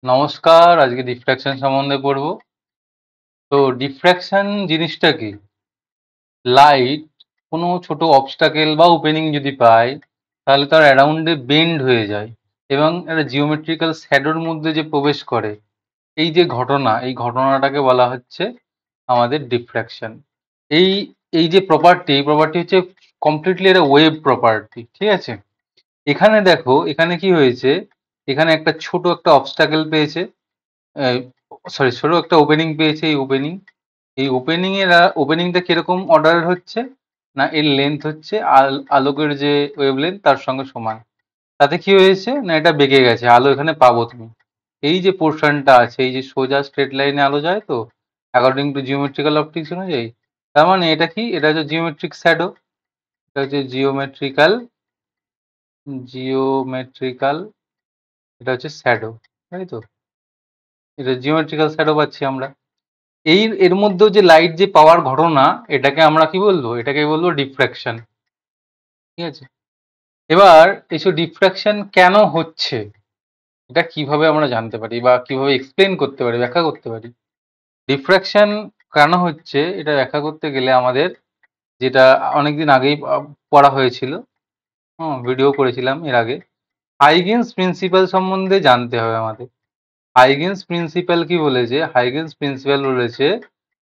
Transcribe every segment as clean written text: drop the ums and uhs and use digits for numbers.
নমস্কার, আজকে ডিফ্র্যাকশন সম্বন্ধে পড়বো। তো ডিফ্র্যাকশন জিনিসটা কি? লাইট কোনো ছোট অবস্টাকেল বা ওপেনিং যদি পায়, তাহলে তার অ্যারাউন্ডে বেন্ড হয়ে যায় এবং একটা জিওমেট্রিক্যাল শ্যাডোর মধ্যে যে প্রবেশ করে, এই যে ঘটনা, এই ঘটনাটাকে বলা হচ্ছে আমাদের ডিফ্র্যাকশন। এই এই যে প্রপার্টি, এই প্রপার্টি হচ্ছে কমপ্লিটলি একটা ওয়েভ প্রপার্টি, ঠিক আছে? এখানে দেখো, এখানে কি হয়েছে, এখানে একটা ছোট একটা অবস্টাকেল পেয়েছে, সরি ছোট একটা ওপেনিং পেয়েছে। এই ওপেনিং এর ওপেনিংটা কিরকম অর্ডারের হচ্ছে না, এর লেন্থ হচ্ছে আলোকের যে ওয়েভ লেন্থ তার সঙ্গে সমান। তাতে কি হয়েছে না, এটা বেঁকে গেছে, আলো এখানে পাবো তুমি। এই যে পোর্শনটা আছে, এই যে সোজা স্ট্রেট লাইনে আলো যায় তো, অ্যাকর্ডিং টু জিওমেট্রিক্যাল অপটিক্স অনুযায়ী, তার মানে এটা কি, এটা হচ্ছে জিওমেট্রিক শ্যাডো। এটা হচ্ছে জিওমেট্রিক্যাল, এটা হচ্ছে শ্যাডো, তাই তো? এটা জিওমেট্রিক্যাল শ্যাডো পাচ্ছি আমরা। এর মধ্যেও যে লাইট যে পাওয়ার ঘটনা, এটাকে আমরা কি বলবো, এটাকে বলবো ডিফ্র্যাকশন, ঠিক আছে? এবার এইসব ডিফ্র্যাকশন কেন হচ্ছে, এটা কিভাবে আমরা জানতে পারি বা কিভাবে এক্সপ্লেন করতে পারি, ব্যাখ্যা করতে পারি? ডিফ্র্যাকশন কেন হচ্ছে এটা ব্যাখ্যা করতে গেলে আমাদের, যেটা অনেকদিন আগেই পড়া হয়েছিল, ভিডিও করেছিলাম এর আগে, হাইগেনস প্রিন্সিপাল সম্বন্ধে জানতে হবে আমাদের। হাইগেনস প্রিন্সিপাল কি বলেছে? হাইগেনস প্রিন্সিপাল বলেছে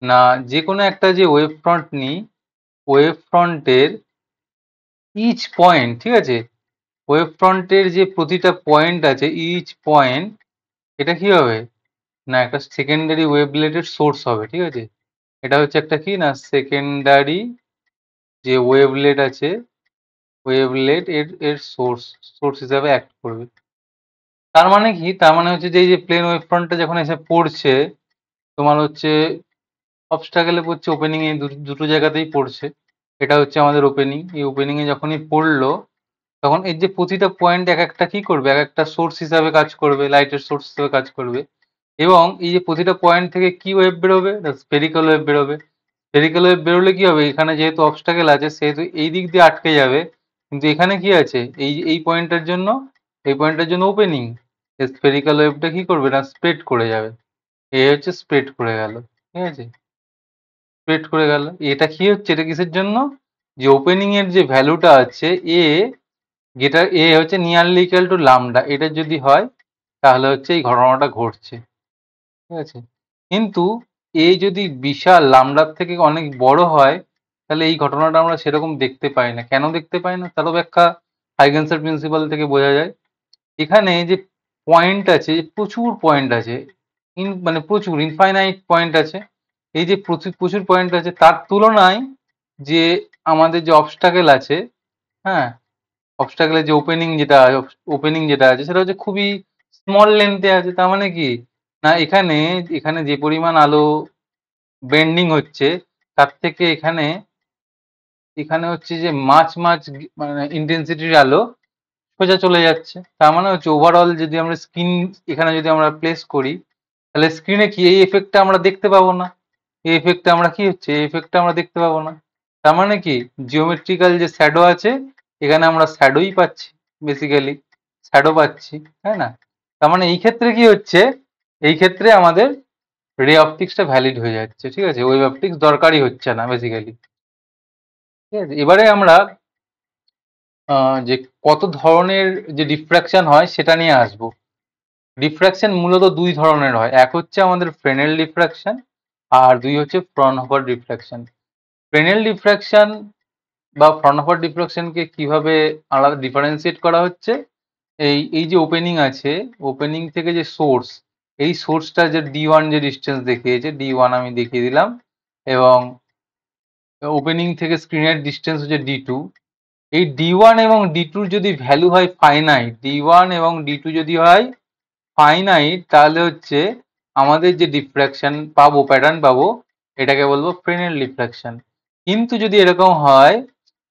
না, যে কোনো একটা যে ওয়েভ ফ্রন্ট নিই, ওয়েভ ফ্রন্টের ইচ পয়েন্ট, ঠিক আছে, ওয়েভ ফ্রন্টের যে প্রতিটা পয়েন্ট আছে, ইচ পয়েন্ট, এটা কি হবে না, একটা সেকেন্ডারি ওয়েভলেটের সোর্স হবে, ঠিক আছে? এটা হচ্ছে একটা কি না, সেকেন্ডারি যে ওয়েভলেট আছে, ওয়েভলেট এর এর সোর্স সোর্স হিসাবে অ্যাক্ট করবে। তার মানে কি, তার মানে হচ্ছে যে এই যে প্লেন ওয়েভ ফ্রন্টটা যখন এসে পড়ছে, তোমার হচ্ছে অবস্টাকেলে পড়ছে, ওপেনিং এ দুটো জায়গাতেই পড়ছে। এটা হচ্ছে আমাদের ওপেনিং, এই ওপেনিং এ যখনই পড়লো, তখন এর যে প্রতিটা পয়েন্ট এক একটা কি করবে, এক একটা সোর্স হিসাবে কাজ করবে, লাইটের সোর্স হিসাবে কাজ করবে। এবং এই যে প্রতিটা পয়েন্ট থেকে কি ওয়েভ বেরোবে, স্পেরিক্যাল ওয়েভ বেরোবে। স্পেরিক্যাল ওয়েভ বেরোলে কি হবে, এখানে যেহেতু অবস্টাকেল আছে সেহেতু এই দিক দিয়ে আটকে যাবে, কিন্তু এখানে কি আছে, এই পয়েন্টের জন্য, এই পয়েন্টের জন্য ওপেনিং, স্পেরিক্যাল ওয়েভটা কি করবে না, স্প্রেড করে যাবে। এই হচ্ছে স্প্রেড করে গেল, ঠিক আছে? স্প্রেড করে গেল। এটা কি হচ্ছে, এটা কিসের জন্য, যে ওপেনিং এর যে ভ্যালুটা আছে এ, যেটা এ হচ্ছে নিয়ারলি ইকুয়াল টু লামডা, এটা যদি হয় তাহলে হচ্ছে এই ঘটনাটা ঘটছে, ঠিক আছে? কিন্তু এ যদি বিশাল লামডার থেকে অনেক বড় হয়, তাহলে এই ঘটনাটা আমরা সেরকম দেখতে পাই না। কেন দেখতে পাই না, তারও ব্যাখ্যা হাইগেন্সের প্রিন্সিপাল থেকে বোঝা যায়। এখানে যে পয়েন্ট আছে, প্রচুর পয়েন্ট আছে, মানে প্রচুর ইনফাইনাইট পয়েন্ট আছে। এই যে প্রচুর প্রচুর পয়েন্ট আছে, তার তুলনায় যে আমাদের যে অবস্টাকেল আছে, হ্যাঁ, অবস্টাকেলের যে ওপেনিং যেটা আছে সেটা হচ্ছে খুবই স্মল লেন্থে আছে। তার মানে কি না, এখানে এখানে যে পরিমাণ আলো বেন্ডিং হচ্ছে, তার থেকে এখানে এখানে হচ্ছে যে মাছ মানে ইন্টেন্সিটির আলো সোজা চলে যাচ্ছে। তার মানে হচ্ছে ওভারঅল যদি আমরা স্ক্রিন এখানে যদি আমরা প্লেস করি, তাহলে স্ক্রিনে কি এই এফেক্টটা আমরা দেখতে পাবো না। এই এফেক্টটা আমরা কি হচ্ছে, এই এফেক্টটা আমরা দেখতে পাবো না। তার মানে কি, জিওমেট্রিক্যাল যে শ্যাডো আছে, এখানে আমরা শ্যাডোই পাচ্ছি, বেসিক্যালি শ্যাডো পাচ্ছি, তাই না? তার মানে এই ক্ষেত্রে কি হচ্ছে, এই ক্ষেত্রে আমাদের রে অপটিক্সটা ভ্যালিড হয়ে যাচ্ছে, ঠিক আছে? ওয়েভ অপটিক্স দরকারই হচ্ছে না বেসিক্যালি, ঠিক আছে? এবারে আমরা যে কত ধরনের যে ডিফ্র্যাকশন হয় সেটা নিয়ে আসবো। ডিফ্র্যাকশন মূলত দুই ধরনের হয়, এক হচ্ছে আমাদের ফ্রেনেল ডিফ্র্যাকশন, আর দুই হচ্ছে ফ্রনহফার ডিফ্র্যাকশন। ফ্রেনেল ডিফ্র্যাকশন বা ফ্রনহফার ডিফ্র্যাকশনকে কিভাবে আলাদা ডিফারেন্সিয়েট করা হচ্ছে, এই এই যে ওপেনিং আছে, ওপেনিং থেকে যে সোর্স, এই সোর্সটা যে D1 যে ডিস্টেন্স দেখিয়েছে, D1 আমি দেখিয়ে দিলাম, এবং ওপেনিং থেকে স্ক্রিনের ডিস্টেন্স হচ্ছে D2। এই D1 এবং D2 যদি ভ্যালু হয় ফাইনাইট, D1 এবং D2 যদি হয় ফাইনাইট, তাহলে হচ্ছে আমাদের যে ডিফ্র্যাকশন পাবো, প্যাটার্ন পাবো, এটাকে বলবো ফ্রেনেল ডিফ্র্যাকশন। কিন্তু যদি এরকম হয়,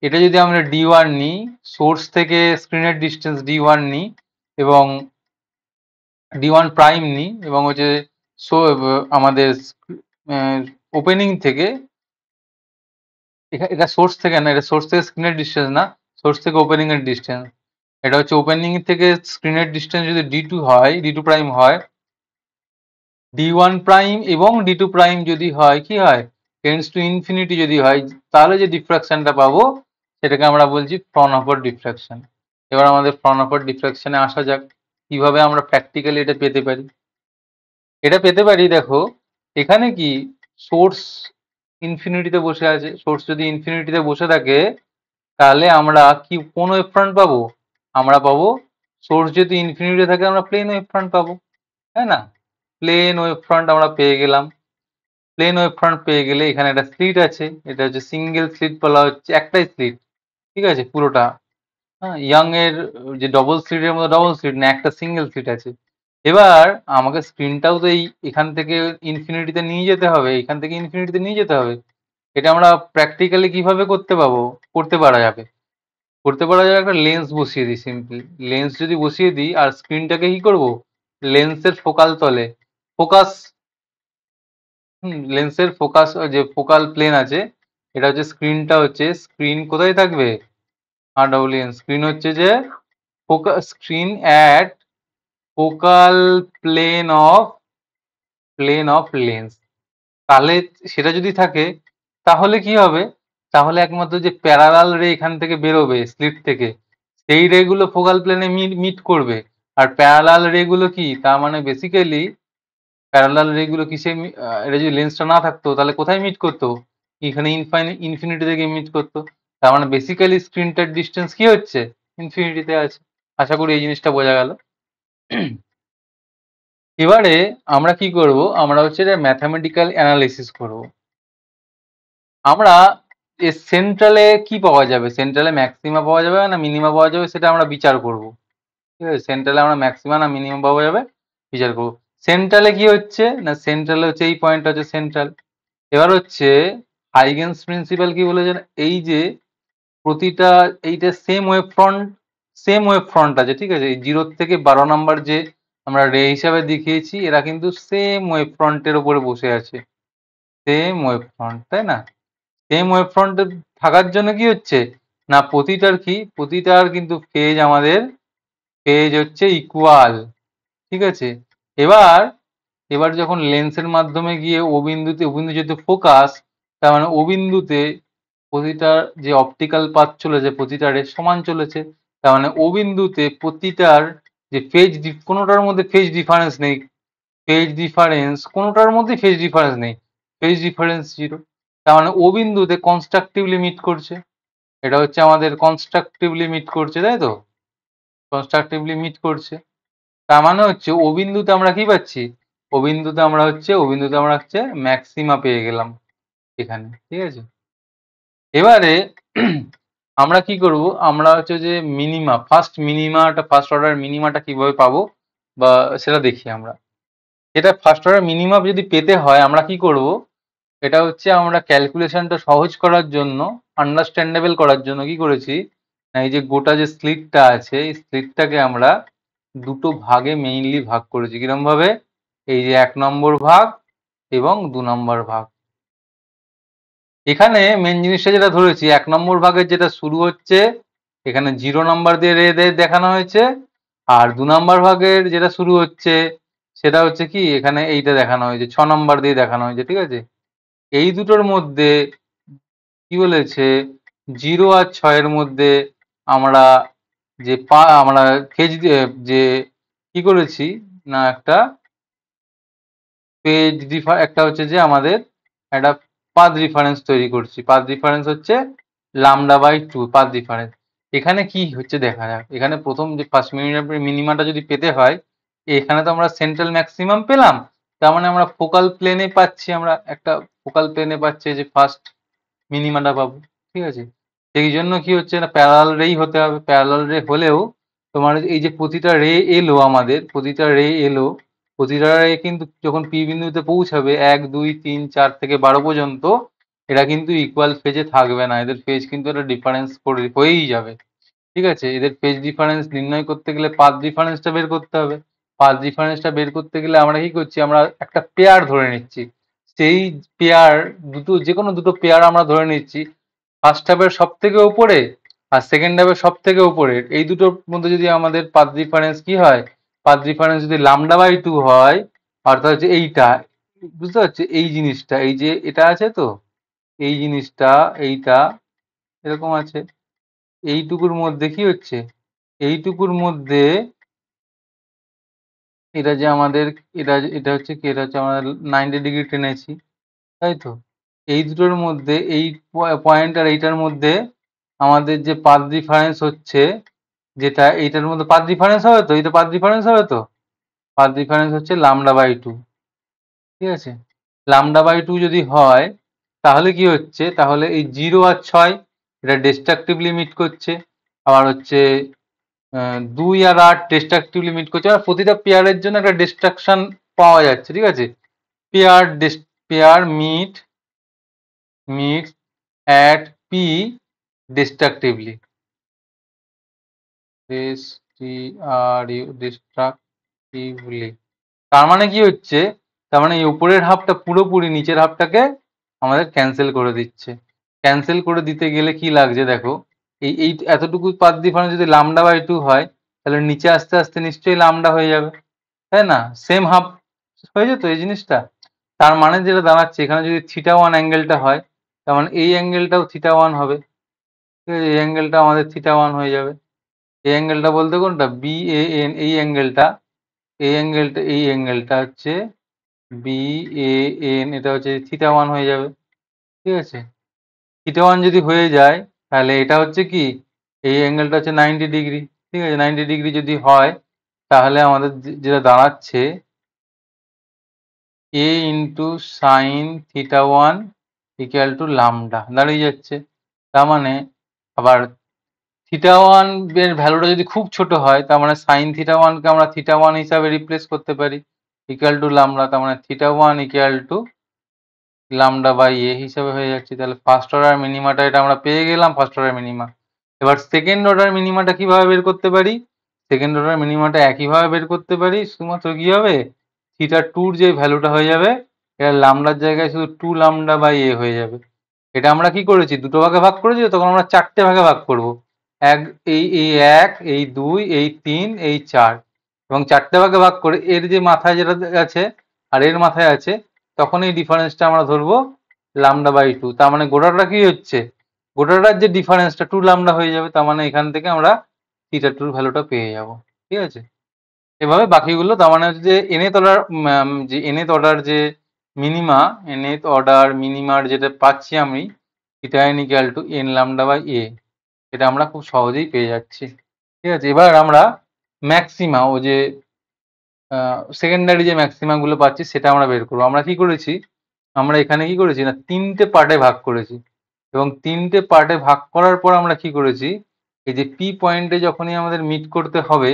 এটা যদি আমরা D1 নিই, সোর্স থেকে স্ক্রিনের ডিস্টেন্স D1 নিই, এবং D1 প্রাইম নিই, এবং হচ্ছে আমাদের ওপেনিং থেকে, এটা সোর্স থেকে না, এটা সোর্স থেকে স্ক্রিনের ডিস্টেন্স না, সোর্স থেকে ওপেনিং এর ডিস্টেন্স। এটা হচ্ছে ওপেনিং থেকে স্ক্রিনের ডিস্টেন্স যদি D2 হয়, D2 প্রাইম হয়, d1 প্রাইম এবং d2 প্রাইম যদি হয় কি হয়, টেন্ডস টু ইনফিনিটি যদি হয়, তাহলে যে ডিফ্রাকশনটা পাবো সেটাকে আমরা বলছি ফ্রনহফার ডিফ্রাকশন। এবার আমাদের ফ্রনহফার ডিফ্রাকশনে আসা যাক, কিভাবে আমরা প্র্যাকটিক্যালি এটা পেতে পারি। এটা পেতে পারি, দেখো এখানে কি সোর্স ইনফিনিটিতে বসে আছে, সোর্স যদি ইনফিনিটিতে বসে থাকে তাহলে আমরা কি কোন ওয়েভ ফ্রন্ট পাবো, আমরা পাবো সোর্স যদি ইনফিনিটিতে থাকে আমরা প্লেন ওয়েভ ফ্রন্ট পাবো, তাই না? প্লেন ওয়েভ ফ্রন্ট আমরা পেয়ে গেলাম। প্লেন ওয়েভ ফ্রন্ট পেয়ে গেলে এখানে একটা স্লিট আছে, এটা হচ্ছে সিঙ্গেল স্লিট বলা হচ্ছে, একটাই স্লিট, ঠিক আছে পুরোটা। হ্যাঁ, ইয়াং এর যে ডবল স্লিটের মতো ডবল স্লিট না, একটা সিঙ্গেল স্লিট আছে। এবার আমাকে স্ক্রিনটাও তো এই এখান থেকে ইনফিনিটিতে নিয়ে যেতে হবে, এখান থেকে ইনফিনিটিতে নিয়ে যেতে হবে। এটা আমরা প্র্যাকটিক্যালি কিভাবে করতে পারা যাবে, একটা লেন্স বসিয়ে দিই সিম্পলি। লেন্স যদি বসিয়ে দিই আর স্ক্রিনটাকে কি করব, লেন্সের ফোকাল তলে ফোকাস, লেন্সের ফোকাস যে ফোকাল প্লেন আছে, এটা হচ্ছে স্ক্রিনটা, হচ্ছে স্ক্রিন কোথায় থাকবে, RWN স্ক্রিন হচ্ছে যে focus screen at focal plane of lens. তাহলে সেটা যদি থাকে তাহলে কি হবে, তাহলে একমাত্র যে প্যারালাল রে এখান থেকে বেরোবে স্লিট থেকে, সেই রে গুলো ফোকাল প্লেনে মিট করবে। আর প্যারালাল রে গুলো কি, তার মানে বেসিক্যালি প্যারালাল রে গুলো কিসে এটা যদি লেন্সটা না থাকতো তাহলে কোথায় মিট করতো, এখানে ইনফিনিটি থেকে মিট করতো। তার মানে বেসিক্যালি স্ক্রিনটার ডিস্টেন্স কি হচ্ছে, ইনফিনিটিতে আছে। আশা করি এই জিনিসটা বোঝা গেল। এবারে আমরা কি করব, আমরা হচ্ছে ম্যাথামেটিক্যাল অ্যানালিসিস করব। আমরা সেন্ট্রালে কি পাওয়া যাবে, সেন্ট্রালে ম্যাক্সিমা পাওয়া যাবে না মিনিমা পাওয়া যাবে, সেটা আমরা বিচার করব। ঠিক আছে, সেন্ট্রালে আমরা ম্যাক্সিমা না মিনিমাম পাওয়া যাবে বিচার করব। সেন্ট্রালে কি হচ্ছে না, সেন্ট্রালে হচ্ছে এই পয়েন্টটা হচ্ছে সেন্ট্রাল। এবার হচ্ছে হাইগেনস প্রিন্সিপাল কি বলেছেন, এই যে প্রতিটা এইটা সেম ওয়েভ ফ্রন্ট আছে, ঠিক আছে, এই 0 থেকে 12 নাম্বার যে আমরা রে হিসাবে দেখিয়েছি, এরা কিন্তু সেম ওয়েভ ফ্রন্টের উপরে বসে আছে, সেম ওয়েভ ফ্রন্ট, তাই না? সেম ওয়েভ ফ্রন্টে থাকার জন্য কি হচ্ছে না, প্রতিটার কিন্তু ফেজ হচ্ছে ইকুয়াল, ঠিক আছে। এবার এবার যখন লেন্সের মাধ্যমে গিয়ে ও বিন্দু যেহেতু ফোকাস, তার মানে ও বিন্দুতে প্রতিটার যে অপটিক্যাল পাথ চলেছে প্রতিটা রে সমান চলেছে, তার মানে ও বিন্দুতে প্রতিটার যে কোনোটার মধ্যে ফেজ ডিফারেন্স নেই, কোনোটার মধ্যে ফেজ ডিফারেন্স নেই, ফেজ ডিফারেন্স 0। তার মানে ও বিন্দুতে কনস্ট্রাকটিভলি মিট করছে, এটা হচ্ছে আমাদের কনস্ট্রাকটিভলি মিট করছে, তাই তো, কনস্ট্রাকটিভলি মিট করছে। তার মানে হচ্ছে ও বিন্দুতে আমরা কি পাচ্ছি, ও বিন্দুতে আমরা হচ্ছে ম্যাক্সিমা পেয়ে গেলাম এখানে, ঠিক আছে। এবারে আমরা কি করব, আমরা হচ্ছে যে ফার্স্ট অর্ডার মিনিমাটা কিভাবে পাবো বা সেটা দেখি আমরা। এটা ফার্স্ট অর্ডার মিনিমাম যদি পেতে হয় আমরা কি করব, এটা হচ্ছে আমরা ক্যালকুলেশনটা সহজ করার জন্য, আন্ডারস্ট্যান্ডেবল করার জন্য কি করেছি, এই যে গোটা যে স্লিটটা আছে এই স্লিটটাকে আমরা দুটো ভাগে মেইনলি ভাগ করেছি। কিরম ভাবে, এই যে 1 নম্বর ভাগ এবং 2 নম্বর ভাগ। এখানে মেন জিনিসটা যেটা ধরেছি, 1 নম্বর ভাগের যেটা শুরু হচ্ছে এখানে 0 নাম্বার দিয়ে রে দেখানো হয়েছে, আর 2 নম্বর ভাগের যেটা শুরু হচ্ছে সেটা হচ্ছে কি, এখানে এইটা দেখানো হয়েছে 6 নম্বর দিয়ে দেখানো হয়েছে, ঠিক আছে। এই দুটোর মধ্যে কি বলেছে, 0 আর 6 এর মধ্যে আমরা আমরা ফেজ যে কি করেছি না, একটা হচ্ছে যে আমাদের একটা পাথ ডিফারেন্স তৈরি করছি। পাথ ডিফারেন্স হচ্ছে λ/2 পাথ ডিফারেন্স। এখানে কি হচ্ছে দেখা যাক, এখানে প্রথম যে ফার্স্ট মিনিমাটা যদি পেতে হয়, এখানে তো আমরা সেন্ট্রাল ম্যাক্সিমাম পেলাম, তার মানে আমরা ফোকাল প্লেনে পাচ্ছি, আমরা একটা ফোকাল প্লেনে পাচ্ছি যে ফার্স্ট মিনিমাটা পাবো, ঠিক আছে। সেই জন্য কি হচ্ছে না, প্যারালাল রেই হতে হবে। প্যারালাল রে হলেও তোমার এই যে প্রতিটা রে এলো, প্রতিটা রে কিন্তু যখন পি বিন্দুতে পৌঁছাবে 1 2 3 4 থেকে 12 পর্যন্ত, এরা কিন্তু ইকুয়াল ফেজে থাকবে না, এদের ফেজ কিন্তু একটা ডিফারেন্স হয়েই যাবে, ঠিক আছে। এদের ফেজ ডিফারেন্স নির্ণয় করতে গেলে পাথ ডিফারেন্সটা বের করতে হবে। পাথ ডিফারেন্সটা বের করতে গেলে আমরা কি করছি, আমরা একটা পেয়ার ধরে নিচ্ছি। সেই পেয়ার যে কোনো দুটো পেয়ার আমরা ধরে নিচ্ছি, ফার্স্ট হাফের সব থেকে উপরে আর সেকেন্ড হাফের সব থেকে উপরে, এই দুটোর মধ্যে যদি আমাদের পাথ ডিফারেন্স কি হয়, পাথ ডিফারেন্স যদি λ/2 হয়, অর্থাৎ হচ্ছে এইটা, বুঝতে পারছো, এই জিনিসটা, এই যে এটা আছে তো, এই জিনিসটা, এইটা এরকম আছে, এইটুকুর মধ্যে কি হচ্ছে, এইটুকুর মধ্যে এটা যে আমাদের, এটা হচ্ছে কি, এটা হচ্ছে আমাদের 90 ডিগ্রি টেনেছি, তাই তো। এই দুটোর মধ্যে, এই পয়েন্ট আর এইটার মধ্যে আমাদের যে পাথ ডিফারেন্স হচ্ছে, যেটা এইটার মধ্যে পাথ ডিফারেন্স হবে তো, এটা পাথ ডিফারেন্স হবে তো, পাথ ডিফারেন্স হচ্ছে λ/2, ঠিক আছে। λ/2 যদি হয় তাহলে কি হচ্ছে, তাহলে এই 0 আর 6 এটা ডিস্ট্রাকটিভলি মিট করছে, আবার হচ্ছে 2 আর 8 ডিস্ট্রাকটিভলি মিট করছে, আর প্রতিটা পেয়ারের জন্য একটা ডিস্ট্রাকশন পাওয়া যাচ্ছে, ঠিক আছে। Pair pair meet at p destructively, destructively, তার মানে কি হচ্ছে, তার মানে এই উপরের হাফটা পুরোপুরি নিচের হাফটাকে আমাদের ক্যান্সেল করে দিচ্ছে। ক্যান্সেল করে দিতে গেলে কি লাগছে দেখো, এই এতটুকু পাথ ডিফারেন্স যদি λ/2 হয়, তাহলে নিচে আস্তে আস্তে নিশ্চয়ই λ হয়ে যাবে, তাই না, সেম হাফ হয়ে যেত এই জিনিসটা। তার মানে যেটা দাঁড়াচ্ছে, এখানে যদি θ1 অ্যাঙ্গেলটা হয়, তার মানে এই অ্যাঙ্গেলটাও θ1 হবে, ঠিক আছে, এই অ্যাঙ্গেলটা আমাদের θ1 হয়ে যাবে। এই অ্যাঙ্গেলটা বলতে কোনটা, BAN, এই অ্যাঙ্গেলটা, এই অ্যাঙ্গেলটা হচ্ছে BAN, এটা হচ্ছে θ1 হয়ে যাবে, ঠিক আছে। θ1 যদি হয়ে যায়, তাহলে এটা হচ্ছে কি, এই অ্যাঙ্গেলটা হচ্ছে 90 ডিগ্রি, ঠিক আছে। 90 ডিগ্রি যদি হয়, তাহলে আমাদের যেটা দাঁড়াচ্ছে a into sine θ1 equal to λ দাঁড়িয়ে যাচ্ছে। তার মানে আবার θ1 এর ভ্যালুটা যদি খুব ছোট হয়, তার মানে সাইন θ1 কে আমরা θ1 হিসাবে রিপ্লেস করতে পারি, ইকুয়াল টু λ, তার মানে θ1 ইকুয়াল টু λ/a হিসাবে হয়ে যাচ্ছে। তাহলে ফার্স্ট অর্ডার মিনিমাটা এটা আমরা পেয়ে গেলাম, ফার্স্ট অর্ডার মিনিমা। এবার সেকেন্ড অর্ডার মিনিমাটা কিভাবে বের করতে পারি, সেকেন্ড অর্ডার মিনিমাটা একইভাবে বের করতে পারি, শুধুমাত্র কি হবে, θ2 যে ভ্যালুটা হয়ে যাবে, এটা λ-র জায়গায় শুধু 2λ/a হয়ে যাবে। এটা আমরা কি করেছি, দুটো ভাগে ভাগ করেছি, তখন আমরা 4টে ভাগে ভাগ করব। এক, এই 1, এই 2, এই 3, এই 4, এবং 4টে ভাগে ভাগ করে এর যে মাথায় যেটা আছে আর এর মাথায় আছে, তখন এই ডিফারেন্সটা আমরা ধরবো λ/2। তার মানে গোটাটা কি হচ্ছে, গোটাটার যে ডিফারেন্সটা 2λ হয়ে যাবে, তার মানে এখান থেকে আমরা θ2 ভ্যালুটা পেয়ে যাব, ঠিক আছে। এভাবে বাকিগুলো, তার মানে হচ্ছে যে nth অর্ডার যে মিনিমা, nth অর্ডার মিনিমার যেটা পাচ্ছি আমি, θn ইকুয়াল টু nλ/a, এটা আমরা খুব সহজেই পেয়ে যাচ্ছি, ঠিক আছে। এবার আমরা ম্যাক্সিমা, ও যে সেকেন্ডারি যে ম্যাক্সিমা গুলো পাচ্ছি, সেটা আমরা বের করবো। আমরা কি করেছি, আমরা এখানে কি করেছি না, 3টে পার্টে ভাগ করেছি, এবং 3টে পার্টে ভাগ করার পর আমরা কি করেছি, এই যে পি পয়েন্টে যখনই আমাদের মিট করতে হবে,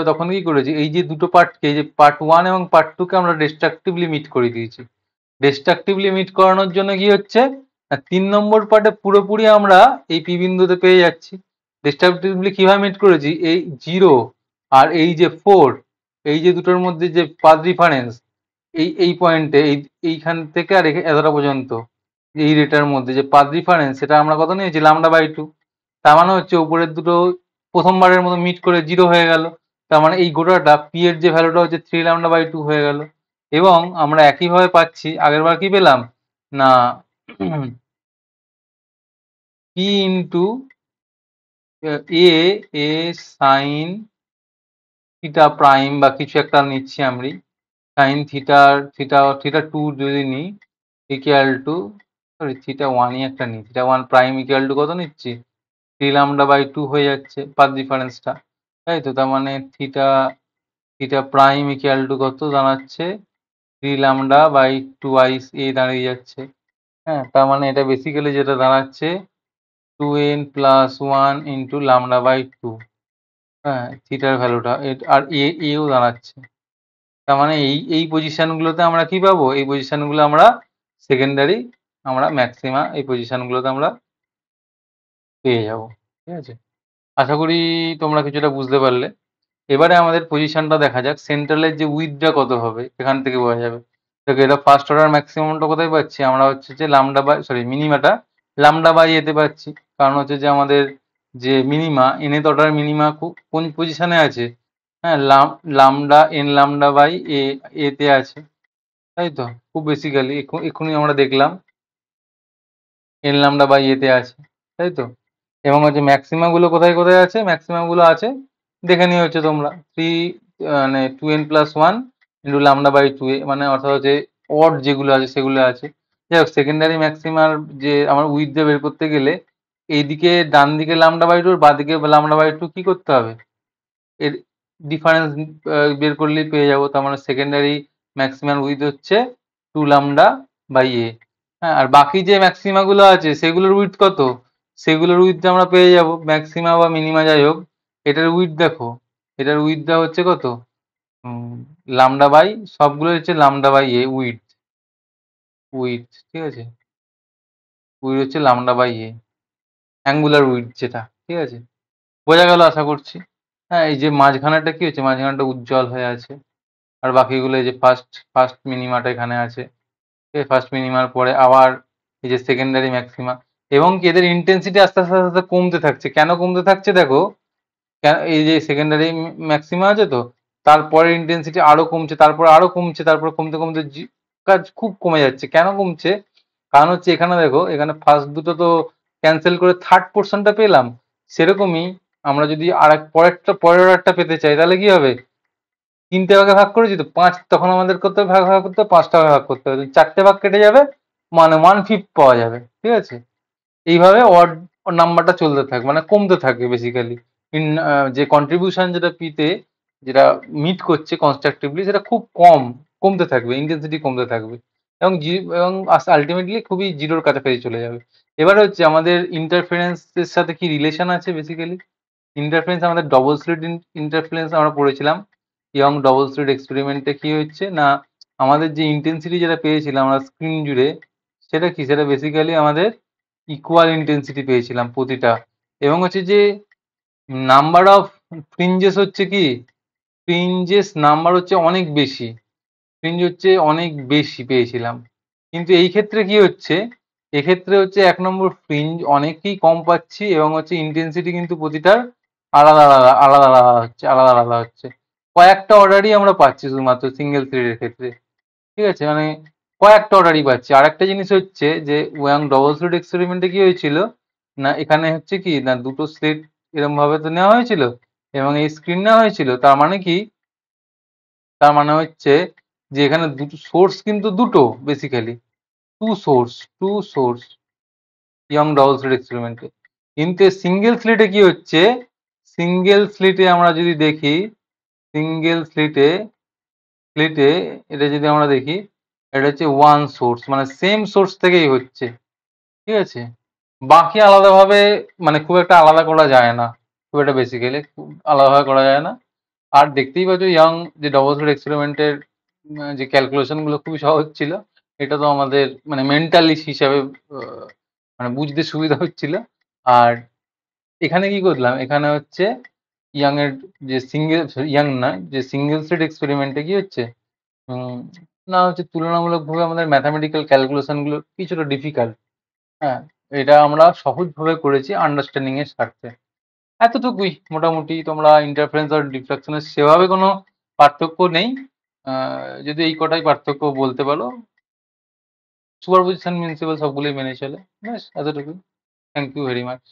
তখন কি করেছি, এই যে দুটো পার্টকে, এই যে পার্ট 1 এবং পার্ট 2 কে আমরা ডিস্ট্রাকটিভলি মিট করে দিয়েছি। ডিস্ট্রাকটিভলি মিট করানোর জন্য কি হচ্ছে, 3 নম্বর পার্টে পুরোপুরি আমরা এই পি বিন্দুতে পেয়ে যাচ্ছি। ডিস্ট্রাকটিভলি কিভাবে মিট করেছি, এই 0 আর এই যে 4, এই যে দুটোর মধ্যে যে পাথ ডিফারেন্স, এই পয়েন্টে, এইখান থেকে আর এতটা পর্যন্ত, এই রেটার মধ্যে যে পাথ ডিফারেন্স, সেটা আমরা কত নিয়েছি, λ/2। তার মানে হচ্ছে উপরের দুটো প্রথমবারের মতো মিট করে 0 হয়ে গেল, তার মানে এই গোটাটা পি এর যে ভ্যালুটা হচ্ছে 3λ/2 হয়ে গেল। এবং আমরা একইভাবে পাচ্ছি, আগের বার কি পেলাম না, পি ইন্টু এ সাইন থিটা প্রাইম বা কিছু একটা নিচ্ছি আমি, সাইন থিটা 2 যদি নিই, ইকুয়াল টু, সরি θ1ই একটা নিই, θ1 প্রাইম ইকুয়াল টু কত নিচ্ছি, 3λ/2 হয়ে যাচ্ছে পাথ ডিফারেন্সটা, তাই তো। তার মানে থিটা প্রাইম ইকুয়াল টু কত দাঁড়াচ্ছে, 3λ/2a দাঁড়িয়ে যাচ্ছে, হ্যাঁ। তার মানে এটা বেসিক্যালি যেটা দাঁড়াচ্ছে 2n+1 ইন্টু λ/2, হ্যাঁ, থিটার ভ্যালুটা, আর এও দাঁড়াচ্ছে। তার মানে এই পজিশনগুলোতে আমরা কি পাবো, এই পজিশনগুলো আমরা সেকেন্ডারি, আমরা ম্যাক্সিমা, এই পজিশনগুলোতে আমরা পেয়ে যাব, ঠিক আছে। আশা করি তোমরা কিছুটা বুঝতে পারলে। এবারে আমাদের পজিশনটা দেখা যাক, সেন্ট্রালের যে উইথটা কত হবে, এখান থেকে বোঝা যাবে। দেখো, এটা ফার্স্ট অর্ডার ম্যাক্সিমামটা কোথায় পাচ্ছি, আমরা হচ্ছে যে মিনিমাটা λ/a পাচ্ছি। কারণ হচ্ছে যে আমাদের যে মিনিমা, nth অর্ডার মিনিমা কোন পজিশনে আছে, হ্যাঁ, লামডা এন লামডা বাই এ তে আছে, তাই তো? খুব বেসিক্যালি এক্ষুনি আমরা দেখলাম এন লামডা বাই এ তে আছে, তাই তো? এবং হচ্ছে ম্যাক্সিমা গুলো কোথায় কোথায় আছে? ম্যাক্সিমা গুলো আছে, দেখে নিয়ে হচ্ছে তোমরা থ্রি মানে 2n+1 into lambda by 2a, মানে অর্থাৎ হচ্ছে অড যেগুলো আছে সেগুলো আছে। যাই হোক, সেকেন্ডারি ম্যাক্সিমার যে আমার উইথটা বের করতে গেলে এইদিকে ডান দিকে লামডা বাই টু, বা দিকে লামডা বাই টু কি করতে হবে? এর ডিফারেন্স বের করলেই পেয়ে যাবো। তার মানে সেকেন্ডারি ম্যাক্সিমাম উইথ হচ্ছে 2λ/a। হ্যাঁ, আর বাকি যে ম্যাক্সিমা গুলো আছে সেগুলোর উইথ কত? সেগুলোর উইথ আমরা পেয়ে যাব ম্যাক্সিমা বা মিনিমা, যাই হোক। এটার উইথ দেখো, এটার উইথটা হচ্ছে কত? লামডা বাই, সবগুলো হচ্ছে lambda by a with, with ঠিক আছে? উইথ হচ্ছে lambda by a, angular with যেটা, ঠিক আছে? বোঝা গেল আশা করছি। হ্যাঁ, এই যে মাঝখানেরটা কি হচ্ছে? মাঝখানেরটা উজ্জ্বল হয়ে আছে। আর বাকিগুলো এই যে ফার্স্ট ফার্স্ট মিনিমাটা এখানে আছে, ঠিক আছে? ফার্স্ট মিনিমার পরে আবার এই যে সেকেন্ডারি ম্যাক্সিমা, এবং কি এদের ইন্টেন্সিটি আস্তে আস্তে আস্তে আস্তে কমতে থাকছে। কেন কমতে থাকছে দেখো, এই যে সেকেন্ডারি ম্যাক্সিমা আছে তো, তারপরে ইন্টেন্সিটি আরো কমছে, তারপরে আরো কমছে, তারপরে কমতে কমতে কাজ খুব কমে যাচ্ছে। কেন কমছে? কারণ হচ্ছে এখানে দেখো, এখানে ফার্স্ট দুটো তো ক্যান্সেল করে থার্ড পোর্শনটা পেলাম। সেরকমই আমরা যদি পরের একটা পেতে চাই, তাহলে কি হবে? তিনটে ভাগে ভাগ করেছি তো পাঁচ, তখন আমাদের করতে হবে ভাগ ভাগ করতে হবে, পাঁচটা ভাগে ভাগ করতে হবে, চারটে ভাগ কেটে যাবে, মানে 1/5 পাওয়া যাবে, ঠিক আছে? এইভাবে অড নাম্বারটা চলতে থাকে, মানে কমতে থাকে বেসিক্যালি। ইন যে কন্ট্রিবিউশন যেটা পিতে যেটা মিট করছে কনস্ট্রাকটিভলি, সেটা খুব কমতে থাকবে, ইন্টেন্সিটি কমতে থাকবে, এবং এবং আলটিমেটলি খুবই জিরোর কাছাকাছি চলে যাবে। এবার হচ্ছে আমাদের ইন্টারফারেন্সের সাথে কি রিলেশন আছে বেসিক্যালি? ইন্টারফারেন্স, আমাদের ডবল স্লিট ইন্টারফারেন্স আমরা পড়েছিলাম ইয়ং ডবল স্লিট এক্সপেরিমেন্টে। কি হচ্ছে না, আমাদের যে ইন্টেন্সিটি যেটা পেয়েছিলাম আমরা স্ক্রিন জুড়ে, সেটা কি, সেটা বেসিক্যালি আমাদের ইকুয়াল ইন্টেন্সিটি পেয়েছিলাম প্রতিটা, এবং হচ্ছে যে নাম্বার অফ ফ্রিঞ্জেস হচ্ছে কি, ফ্রিঞ্জেস নাম্বার হচ্ছে অনেক বেশি, ফ্রিঞ্জ হচ্ছে অনেক বেশি পেয়েছিলাম। কিন্তু এই ক্ষেত্রে কি হচ্ছে, এক্ষেত্রে হচ্ছে এক নম্বর ফ্রিঞ্জ অনেকই কম পাচ্ছি, এবং হচ্ছে ইন্টেন্সিটি কিন্তু প্রতিটার আলাদা আলাদা আলাদা আলাদা হচ্ছে, আলাদা আলাদা হচ্ছে। কয়েকটা অর্ডারই আমরা পাচ্ছি শুধুমাত্র সিঙ্গেল থ্রেডের ক্ষেত্রে, ঠিক আছে? মানে কয়েকটা অর্ডারই পাচ্ছি। আর একটা জিনিস হচ্ছে যে ওয়াং ডবল স্লিট এক্সপেরিমেন্টে কি হয়েছিল না, এখানে হচ্ছে কি না, দুটো স্লিট এরকম ভাবে তো নেওয়া হয়েছিল, এবং এই স্ক্রিন নেওয়া হয়েছিল। তার মানে কি, তার মানে হচ্ছে যে এখানে দুটো সোর্স, কিন্তু দুটো basically two source Young double slit এক্সপেরিমেন্টে। কিন্তু সিঙ্গেল স্লিটে কি হচ্ছে, সিঙ্গেল স্লিটে আমরা যদি দেখি, সিঙ্গেল স্লিটে স্লিটে এটা যদি আমরা দেখি, এটা হচ্ছে ওয়ান সোর্স, মানে সেম সোর্স থেকেই হচ্ছে, ঠিক আছে? বাকি আলাদাভাবে মানে খুব একটা আলাদা করা যায় না, খুব একটা বেসিক্যালি আলাদাভাবে করা যায় না। আর দেখতেই পাচ্ছ ইয়াং যে ডবল স্লিট এক্সপেরিমেন্টের যে ক্যালকুলেশন গুলো খুবই সহজ ছিল। এটা তো আমাদের মানে মেন্টালি হিসাবে মানে বুঝতে সুবিধা হচ্ছিল। আর এখানে কি করলাম, এখানে হচ্ছে ইয়াং এর যে সিঙ্গেল, ইয়াং না, যে সিঙ্গেল স্লিট এক্সপেরিমেন্টে কি হচ্ছে, উম, না হচ্ছে তুলনামূলকভাবে আমাদের ম্যাথামেটিক্যাল ক্যালকুলেশন গুলো কিছুটা ডিফিকাল্ট। হ্যাঁ, এটা আমরা সহজভাবে করেছি আন্ডারস্ট্যান্ডিং এর স্বার্থে। এতটুকুই মোটামুটি। তোমরা ইন্টারফারেন্স আর ডিফ্রাকশনের সেভাবে কোনো পার্থক্য নেই, যদি এই কটাই পার্থক্য বলতে পারো। সুপারপজিশন প্রিন্সিপাল সবগুলোই মেনে চলে, ব্যাস এতটুকুই। Thank you very much.